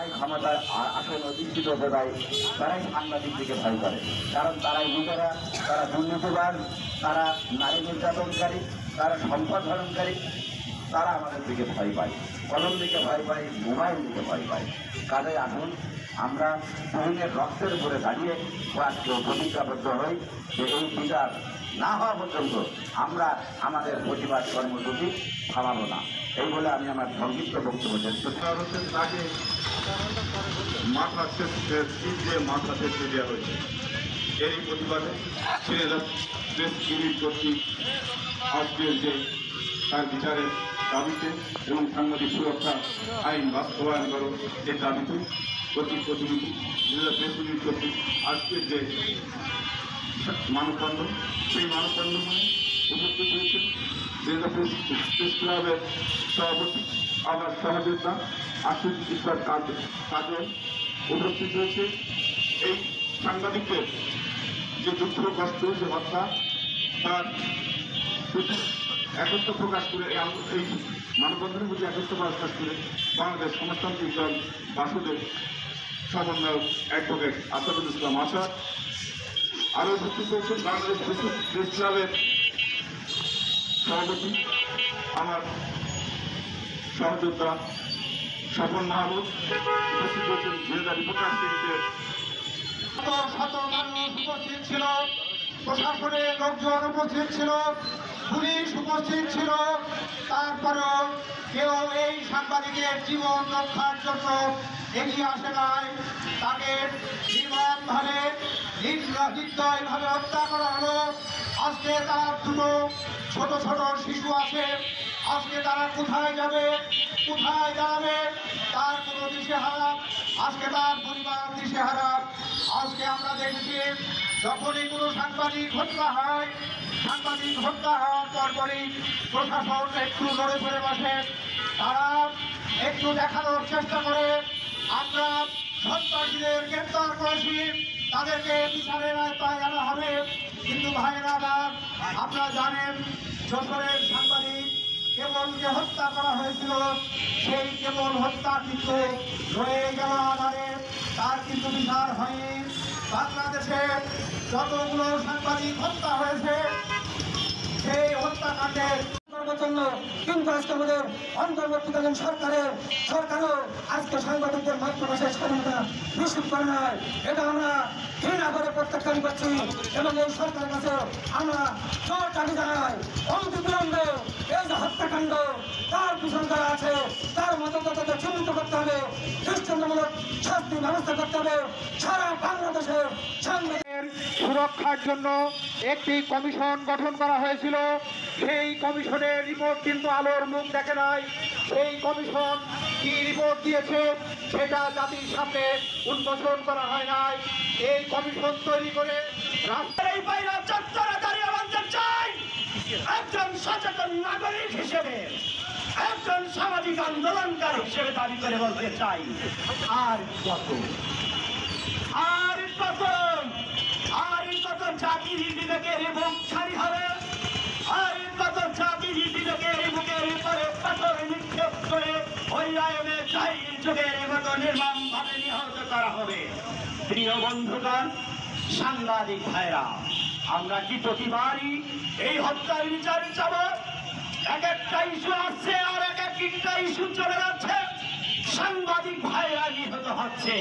যারাই ক্ষমতায় আসন অধিষ্ঠিত হতে পারে তারাই সাংবাদিকদেরকে ভয় করে, কারণ তারাই নিজেরা তারা দুর্নীতিবাজ, তারা নারী নির্যাতনকারী, তারা সম্পদ হরণকারী, তারা আমাদের দিকে ভয় পায়, কলম দিকে ভয় পায়, মোবাইল দিকে ভয় পায়। কাজে আসুন আমরা তরুণের রক্তের উপরে দাঁড়িয়ে প্রতিজ্ঞাবদ্ধ হই যে এই বিচার না হওয়া পর্যন্ত আমরা আমাদের প্রতিবাদ কর্মসূচি থামাবো না। এই বলে আমি আমার সংক্ষিপ্ত বক্তব্য শেষ করছি। তাকে মাথা দিয়ে মাথা শেষে দেওয়া হয়েছে। এরই প্রতিবাদে সিনেদার প্রেস ইউনিট কর্তৃক আজকের যে তার বিচারের দাবিতে এবং সাংবাদিক সুরক্ষা আইন বাস্তবায়ন করো এর দাবিতে কর্তৃক প্রতিনিধি সিনেদার প্রেস ইউনিট কর্তৃক আজকের যে মানববন্ধন, সেই মানববন্ধনে উপস্থিত হয়েছেন সিনেদার প্রেস ক্লাবের সভাপতি আমার সহযোদ্ধা আশুতোষ ইসলাম কাজল উপস্থিত হয়েছে। এই সাংবাদিকদের যে দুঃখ কষ্ট, যে হত্যা, তার প্রতি একত্র প্রকাশ করে এই মানববন্ধনের প্রতি একত্র প্রকাশ করে বাংলাদেশ সমাজতান্ত্রিক দল বাসুদেব সমন্বয়ক অ্যাডভোকেট আসাদুল ইসলাম আসাদ, আরও উপস্থিত হয়েছেন বাংলাদেশ প্রেস ক্লাবের সভাপতি আমার সহযোদ্ধা স্বপন মাহমুদ, উপস্থিত হয়েছেন জেলা রিপোর্টার সিরিজের শত মানুষ উপস্থিত ছিল, প্রশাসনের লোকজন উপস্থিত ছিল, পুলিশ উপস্থিত ছিল। তারপরেও কেউ এই সাংবাদিকের জীবন রক্ষার জন্য এগিয়ে আসে নাই। তাকে নির্মমভাবে নির্দয়ভাবে হত্যা করা হলো। আজকে তার দুটো ছোট ছোট শিশু আছে। আজকে তারা কোথায় যাবে, কোথায় দাঁড়াবে, তার কোনো দিশেহারা। আজকে তার পরিবার দিশেহারা। আজকে আমরা দেখছি যখনই কোনো সাংবাদিক হত্যা হয়, সাংবাদিক হত্যা হওয়ার পরপরই প্রশাসন একটু লড়ে পড়ে বসে, তারা একটু দেখানোর চেষ্টা করে আমরা সন্ত্রাসীদের গ্রেপ্তার করেছি, তাদেরকে বিচারের আওতায় আনা হবে। কিন্তু ভাইয়েরা আপনারা জানেন যশোরের সাংবাদিক কেবল যে হত্যা করা হয়েছিল সেই কেবল হত্যা কিন্তু রয়ে গেল আধারে, তার কিন্তু বিচার হয়নি। বাংলাদেশে যতগুলো সাংবাদিক হত্যা হয়েছে সেই হত্যাকাণ্ডের জন্য কিন্তু আজকে আমাদের অন্তর্বর্তীকালীন সরকারও আজকে সাংবাদিকদের মাতৃভাষায় স্বাধীনতা নিশ্চিত করে নাই। এটা আমরা ঘৃণা করে প্রত্যাখ্যান করছি এবং এই সরকারের কাছে আমরা জোর দাবি জানাই অনতিবিলম্বে এই যে হত্যাকাণ্ড তার পিছন করা আছে তার মতকে চিহ্নিত করতে হবে, দৃষ্টান্তমূলক শাস্তি ব্যবস্থা করতে হবে। সারা বাংলাদেশের সাংবাদিকের সুরক্ষার জন্য একটি কমিশন গঠন করা হয়েছিল। সেই কমিশনের রিপোর্ট কিন্তু আলোর মুখ দেখে নাই। সেই কমিশন কি রিপোর্ট দিয়েছে সেটা জাতির সামনে উন্মোচন করা হয় নাই। এই কমিশন তৈরি করে রাস্তায় বাইরে চত্বরে দাঁড়িয়ে বলতে চাই, একজন সচেতন নাগরিক হিসেবে, একজন সামাজিক আন্দোলনকারী হিসেবে দাবি করে বলতে চাই, আর কত আর কত আর কত জাতির বিবেকের বুক ছাড়ি হবে, আর কত জাতির বিবেকের বুকের উপরে পাথর নিক্ষেপ করে অন্যায়নে চাই যুগের মতো নির্মমভাবে নিহত করা হবে। প্রিয় বন্ধুগণ, সাংবাদিক ভাইরা, আমরা কি প্রতিবারই এই হত্যার বিচার চাব? এক একটা ইস্যু আসছে আর এক একটা ইস্যু চলে যাচ্ছে, সাংবাদিক ভাইরা নিহত হচ্ছে।